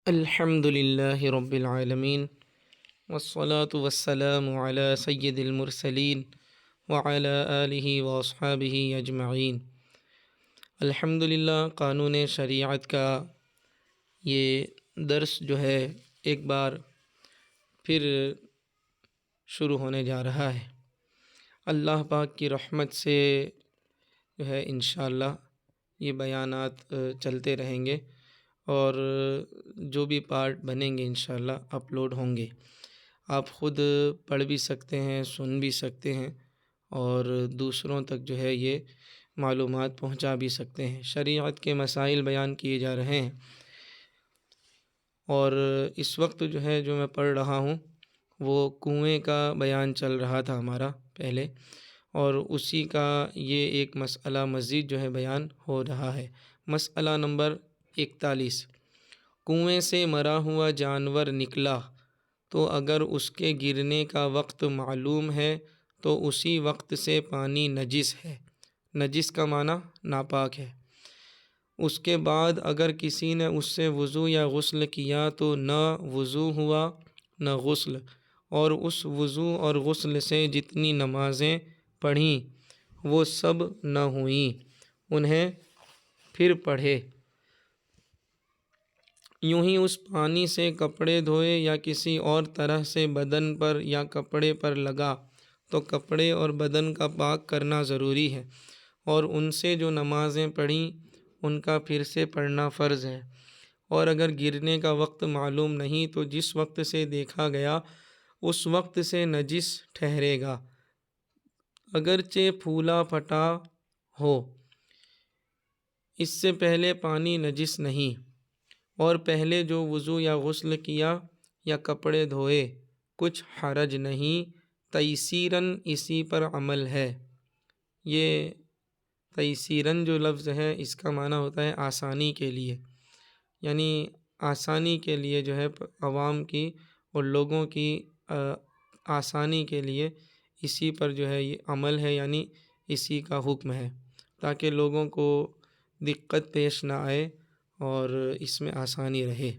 الحمد للہ رب العالمین والصلاة والسلام علی سید المرسلین وعلی آلہ واصحابہ اجمعین۔ الحمد للہ، قانون شریعت کا یہ درس جو ہے ایک بار پھر شروع ہونے جا رہا ہے۔ اللہ پاک کی رحمت سے جو ہے انشاءاللہ یہ بیانات چلتے رہیں گے اور جو بھی پارٹ بنیں گے انشاءاللہ اپلوڈ ہوں گے۔ آپ خود پڑھ بھی سکتے ہیں، سن بھی سکتے ہیں اور دوسروں تک جو ہے یہ معلومات پہنچا بھی سکتے ہیں۔ شریعت کے مسائل بیان کیے جا رہے ہیں اور اس وقت جو ہے جو میں پڑھ رہا ہوں وہ کنویں کا بیان چل رہا تھا ہمارا پہلے، اور اسی کا یہ ایک مسئلہ مزید جو ہے بیان ہو رہا ہے۔ مسئلہ نمبر 41، کنویں سے مرا ہوا جانور نکلا تو اگر اس کے گرنے کا وقت معلوم ہے تو اسی وقت سے پانی نجس ہے۔ نجس کا معنی ناپاک ہے۔ اس کے بعد اگر کسی نے اس سے وضو یا غسل کیا تو نہ وضو ہوا نہ غسل، اور اس وضو اور غسل سے جتنی نمازیں پڑھیں وہ سب نہ ہوئیں، انہیں پھر پڑھے۔ یوں ہی اس پانی سے کپڑے دھوئے یا کسی اور طرح سے بدن پر یا کپڑے پر لگا تو کپڑے اور بدن کا پاک کرنا ضروری ہے، اور ان سے جو نمازیں پڑھیں ان کا پھر سے پڑھنا فرض ہے۔ اور اگر گرنے کا وقت معلوم نہیں تو جس وقت سے دیکھا گیا اس وقت سے نجس ٹھہرے گا، اگرچہ پھولا پھٹا ہو۔ اس سے پہلے پانی نجس نہیں، اور پہلے جو وضو یا غسل کیا یا کپڑے دھوئے کچھ حرج نہیں، تیسیراً اسی پر عمل ہے۔ یہ تیسیراً جو لفظ ہے اس کا معنی ہوتا ہے آسانی کے لیے، یعنی آسانی کے لیے جو ہے عوام کی اور لوگوں کی آسانی کے لیے اسی پر جو ہے یہ عمل ہے، یعنی اسی کا حکم ہے تاکہ لوگوں کو دقت پیش نہ آئے اور اس میں آسانی رہے۔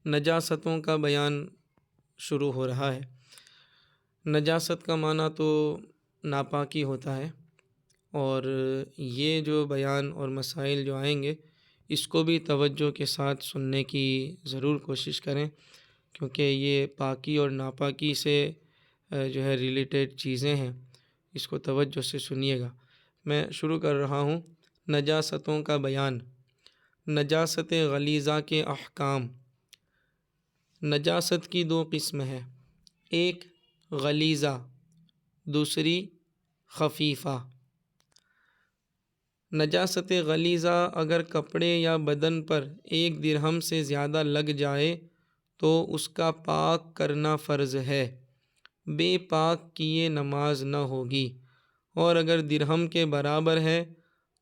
نجاستوں کا بیان شروع ہو رہا ہے۔ نجاست کا معنی تو ناپاکی ہوتا ہے، اور یہ جو بیان اور مسائل جو آئیں گے اس کو بھی توجہ کے ساتھ سننے کی ضرور کوشش کریں، کیونکہ یہ پاکی اور ناپاکی سے جو ہے ریلیٹڈ چیزیں ہیں، اس کو توجہ سے سنیے گا۔ میں شروع کر رہا ہوں۔ نجاستوں کا بیان۔ نجاست غلیظہ کے احکام۔ نجاست کی دو قسم ہیں، ایک غلیظہ، دوسری خفیفہ۔ نجاست غلیظہ اگر کپڑے یا بدن پر 1 درہم سے زیادہ لگ جائے تو اس کا پاک کرنا فرض ہے، بے پاک کیے نماز نہ ہوگی، اور اگر درہم کے برابر ہے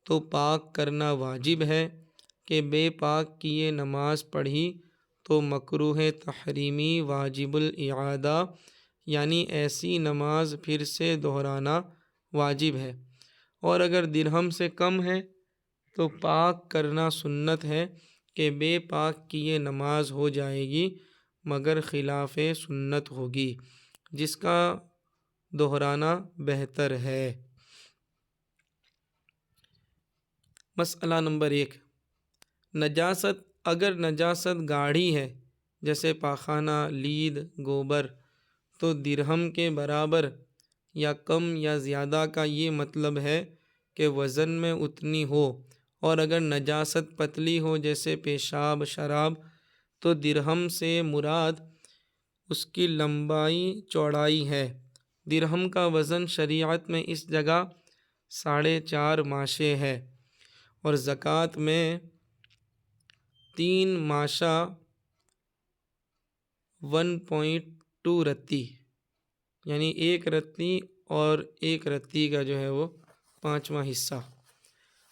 تو پاک کرنا واجب ہے کہ بے پاک کیے نماز پڑھی تو مکروہ تحریمی واجب الاعادہ، یعنی ایسی نماز پھر سے دہرانا واجب ہے، اور اگر درہم سے کم ہے تو پاک کرنا سنت ہے کہ بے پاک کیے نماز ہو جائے گی مگر خلاف سنت ہوگی، جس کا دہرانا بہتر ہے۔ مسئلہ نمبر 1، نجاست۔ اگر نجاست گاڑھی ہے جیسے پاخانہ، لید، گوبر، تو درہم کے برابر یا کم یا زیادہ کا یہ مطلب ہے کہ وزن میں اتنی ہو، اور اگر نجاست پتلی ہو جیسے پیشاب، شراب، تو درہم سے مراد اس کی لمبائی چوڑائی ہے۔ درہم کا وزن شریعت میں اس جگہ 4.5 ماشے ہے، اور زکوٰۃ میں 3 ماشہ 1.2 رتی، یعنی 1 رتی اور 1 رتی کا جو ہے وہ 5واں حصہ،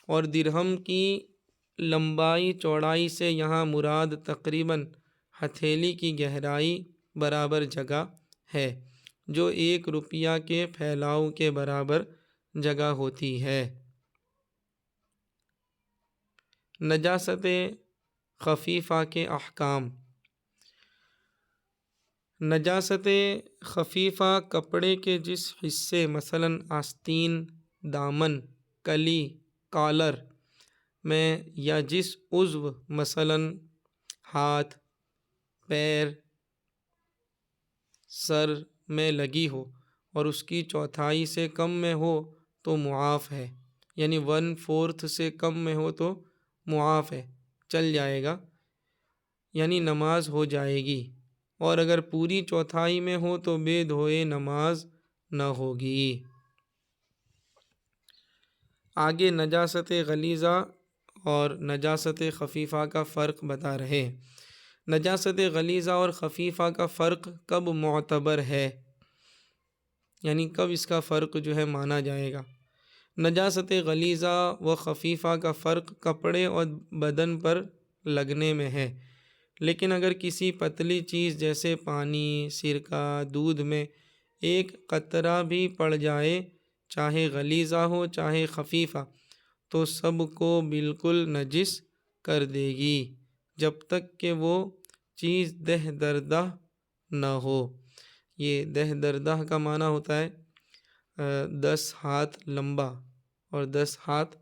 اور درہم کی لمبائی چوڑائی سے یہاں مراد تقریباً ہتھیلی کی گہرائی برابر جگہ ہے، جو 1 روپیہ کے پھیلاؤ کے برابر جگہ ہوتی ہے۔ نجاست خفیفہ کے احکام۔ نجاست خفیفہ کپڑے کے جس حصے مثلاً آستین، دامن، کلی، کالر میں یا جس عضو مثلاً ہاتھ، پیر، سر میں لگی ہو اور اس کی چوتھائی سے کم میں ہو تو معاف ہے، یعنی 1/4 سے کم میں ہو تو معاف ہے، چل جائے گا، یعنی نماز ہو جائے گی، اور اگر پوری چوتھائی میں ہو تو بے دھوئے نماز نہ ہوگی۔ آگے نجاست غلیظہ اور نجاست خفیفہ کا فرق بتا رہے ہیں۔ نجاست غلیظہ اور خفیفہ کا فرق کب معتبر ہے، یعنی کب اس کا فرق جو ہے مانا جائے گا۔ نجاست غلیظہ و خفیفہ کا فرق کپڑے اور بدن پر لگنے میں ہے، لیکن اگر کسی پتلی چیز جیسے پانی، سرکہ، دودھ میں ایک قطرہ بھی پڑ جائے، چاہے غلیظہ ہو چاہے خفیفہ، تو سب کو بالکل نجس کر دے گی جب تک کہ وہ چیز دہ دردہ نہ ہو۔ یہ دہ دردہ کا معنی ہوتا ہے 10 ہاتھ لمبا اور 10 ہاتھ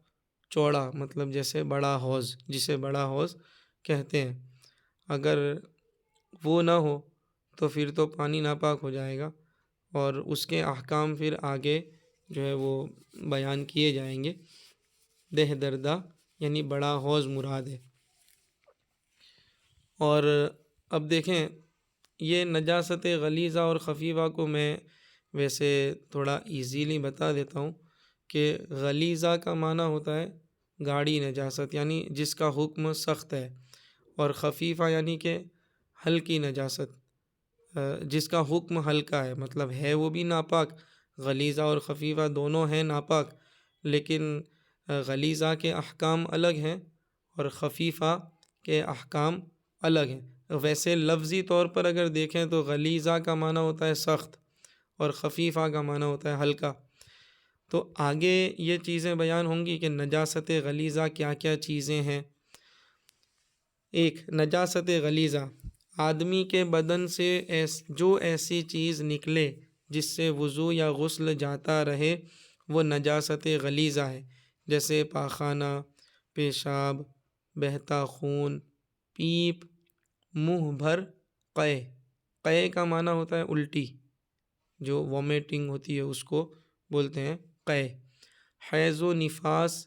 چوڑا، مطلب جیسے بڑا حوض، جسے بڑا حوض کہتے ہیں۔ اگر وہ نہ ہو تو پھر تو پانی ناپاک ہو جائے گا، اور اس کے احکام پھر آگے جو ہے وہ بیان کیے جائیں گے۔ دہ دردہ یعنی بڑا حوض مراد ہے۔ اور اب دیکھیں، یہ نجاست غلیظہ اور خفیفہ کو میں ویسے تھوڑا ایزیلی بتا دیتا ہوں کہ غلیظہ کا معنی ہوتا ہے گاڑی نجاست، یعنی جس کا حکم سخت ہے، اور خفیفہ یعنی کہ ہلکی نجاست، جس کا حکم ہلکا ہے، مطلب ہے وہ بھی ناپاک۔ غلیظہ اور خفیفہ دونوں ہیں ناپاک، لیکن غلیظہ کے احکام الگ ہیں اور خفیفہ کے احکام الگ ہیں۔ ویسے لفظی طور پر اگر دیکھیں تو غلیظہ کا معنی ہوتا ہے سخت اور خفیفہ کا معنی ہوتا ہے ہلکا۔ تو آگے یہ چیزیں بیان ہوں گی کہ نجاست غلیظہ کیا کیا چیزیں ہیں۔ ایک، نجاست غلیظہ، آدمی کے بدن سے جو ایسی چیز نکلے جس سے وضو یا غسل جاتا رہے وہ نجاست غلیظہ ہے، جیسے پاخانہ، پیشاب، بہتا خون، پیپ، منہ بھر قے۔ قے کا معنی ہوتا ہے الٹی، جو وومیٹنگ ہوتی ہے اس کو بولتے ہیں قے۔ حیض و نفاس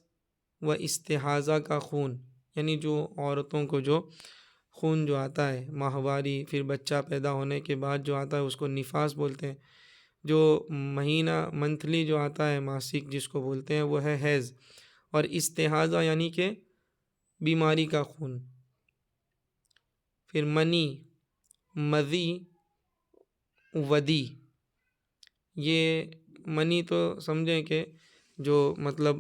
و استحاضہ کا خون، یعنی جو عورتوں کو جو خون جو آتا ہے ماہواری، پھر بچہ پیدا ہونے کے بعد جو آتا ہے اس کو نفاس بولتے ہیں۔ جو مہینہ منتھلی جو آتا ہے ماسک جس کو بولتے ہیں وہ ہے حیض۔ اور استحاضہ یعنی کہ بیماری کا خون۔ پھر منی، مذی، ودی۔ یہ منی تو سمجھیں کہ جو مطلب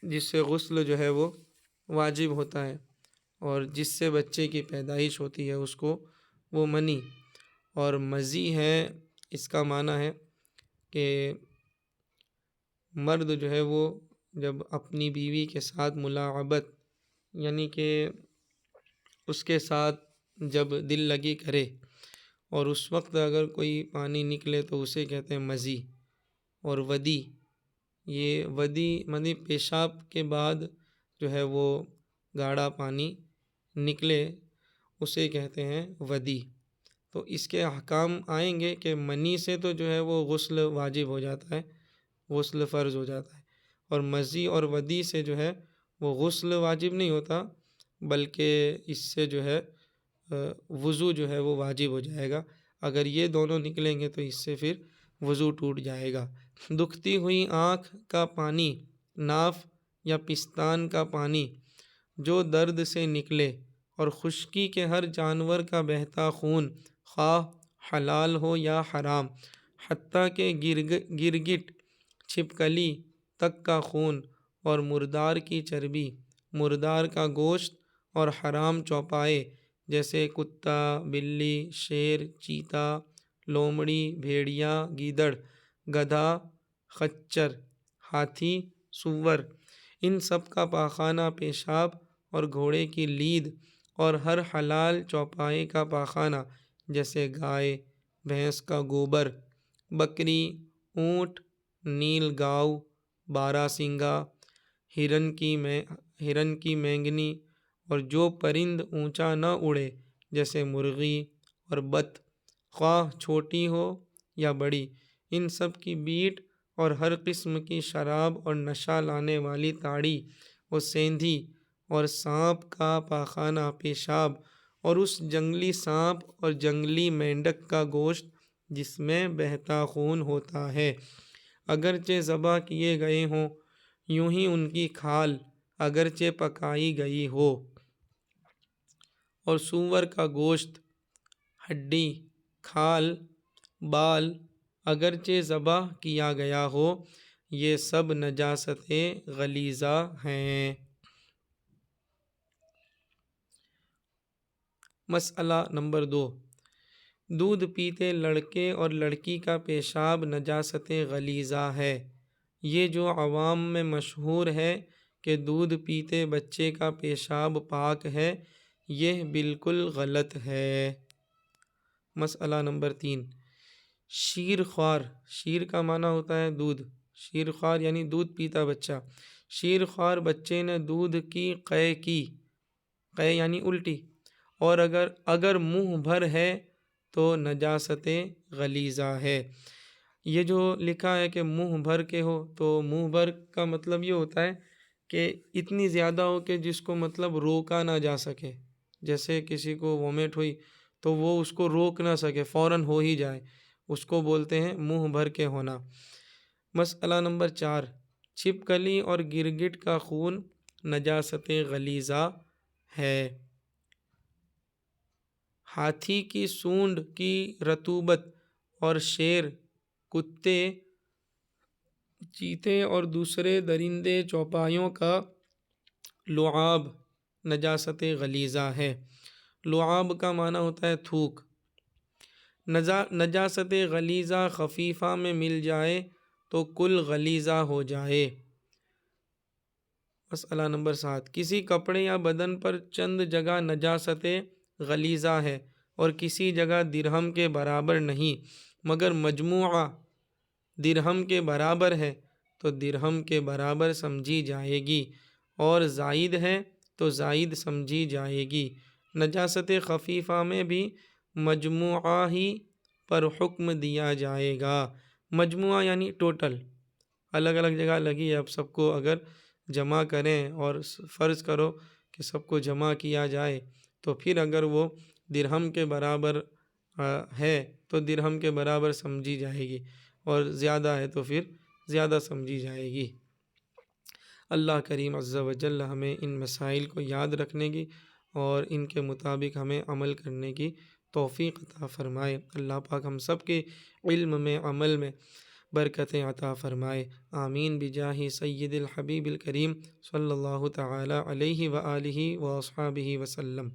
جس سے غسل جو ہے وہ واجب ہوتا ہے اور جس سے بچے کی پیدائش ہوتی ہے اس کو وہ منی۔ اور مذی ہے، اس کا معنی ہے کہ مرد جو ہے وہ جب اپنی بیوی کے ساتھ ملاعبت، یعنی کہ اس کے ساتھ جب دل لگی کرے اور اس وقت اگر کوئی پانی نکلے تو اسے کہتے ہیں مذی۔ اور ودی، یہ ودی پیشاب کے بعد جو ہے وہ گاڑھا پانی نکلے اسے کہتے ہیں ودی۔ تو اس کے احکام آئیں گے کہ منی سے تو جو ہے وہ غسل واجب ہو جاتا ہے، غسل فرض ہو جاتا ہے، اور مذی اور ودی سے جو ہے وہ غسل واجب نہیں ہوتا بلکہ اس سے جو ہے وضو جو ہے وہ واجب ہو جائے گا۔ اگر یہ دونوں نکلیں گے تو اس سے پھر وضو ٹوٹ جائے گا۔ دکھتی ہوئی آنکھ کا پانی، ناف یا پستان کا پانی جو درد سے نکلے، اور خشکی کے ہر جانور کا بہتا خون، خواہ حلال ہو یا حرام، حتیٰ کہ گرگٹ، چھپکلی تک کا خون، اور مردار کی چربی، مردار کا گوشت، اور حرام چوپائے جیسے کتا، بلی، شیر، چیتا، لومڑی، بھیڑیا، گیدڑ، گدھا، خچر، ہاتھی، سور، ان سب کا پاخانہ، پیشاب اور گھوڑے کی لید اور ہر حلال چوپائے کا پاخانہ جیسے گائے، بھینس کا گوبر، بکری، اونٹ، نیل گاؤ، بارہ سنگا، ہرن کی مینگنی، اور جو پرند اونچا نہ اڑے جیسے مرغی اور بط، خواہ چھوٹی ہو یا بڑی، ان سب کی بیٹ اور ہر قسم کی شراب اور نشہ لانے والی تاڑی و سیندھی اور سانپ کا پاخانہ پیشاب اور اس جنگلی سانپ اور جنگلی مینڈک کا گوشت جس میں بہتا خون ہوتا ہے، اگرچہ ذبح کیے گئے ہوں، یوں ہی ان کی کھال اگرچہ پکائی گئی ہو، اور سور کا گوشت، ہڈی، کھال، بال اگرچہ ذبح کیا گیا ہو، یہ سب نجاستیں غلیظہ ہیں۔ مسئلہ نمبر 2، دودھ پیتے لڑکے اور لڑکی کا پیشاب نجاست غلیظہ ہے۔ یہ جو عوام میں مشہور ہے کہ دودھ پیتے بچے کا پیشاب پاک ہے، یہ بالکل غلط ہے۔ مسئلہ نمبر 3، شیر خوار، شیر کا معنی ہوتا ہے دودھ، شیر خوار یعنی دودھ پیتا بچہ، شیر خوار بچے نے دودھ کی قے کی، قے یعنی الٹی، اور اگر منہ بھر ہے تو نجاست غلیظہ ہے۔ یہ جو لکھا ہے کہ منہ بھر کے ہو، تو منہ بھر کا مطلب یہ ہوتا ہے کہ اتنی زیادہ ہو کہ جس کو مطلب روکا نہ جا سکے، جیسے کسی کو وومٹ ہوئی تو وہ اس کو روک نہ سکے، فوراً ہو ہی جائے، اس کو بولتے ہیں منہ بھر کے ہونا۔ مسئلہ نمبر 4، چھپکلی اور گرگٹ کا خون نجاست غلیظہ ہے۔ ہاتھی کی سونڈ کی رطوبت اور شیر، کتے، چیتے اور دوسرے درندے چوپایوں کا لعاب نجاست غلیظہ ہے۔ لعاب کا معنی ہوتا ہے تھوک۔ نجاست غلیظہ خفیفہ میں مل جائے تو کل غلیظہ ہو جائے۔ مسئلہ نمبر 7، کسی کپڑے یا بدن پر چند جگہ نجاست غلیظہ ہے اور کسی جگہ درہم کے برابر نہیں، مگر مجموعہ درہم کے برابر ہے تو درہم کے برابر سمجھی جائے گی، اور زائد ہے تو زائد سمجھی جائے گی۔ نجاست خفیفہ میں بھی مجموعہ ہی پر حکم دیا جائے گا۔ مجموعہ یعنی ٹوٹل، الگ الگ جگہ لگی ہے، اب سب کو اگر جمع کریں اور فرض کرو کہ سب کو جمع کیا جائے تو پھر اگر وہ درہم کے برابر ہے تو درہم کے برابر سمجھی جائے گی، اور زیادہ ہے تو پھر زیادہ سمجھی جائے گی۔ اللہ کریم عز و جل ہمیں ان مسائل کو یاد رکھنے کی اور ان کے مطابق ہمیں عمل کرنے کی توفیق عطا فرمائے۔ اللہ پاک ہم سب کے علم میں، عمل میں برکتیں عطا فرمائے، آمین بجاہ سید الحبیب الکریم صلی اللہ تعالی علیہ وآلہ واصحابہ وسلم۔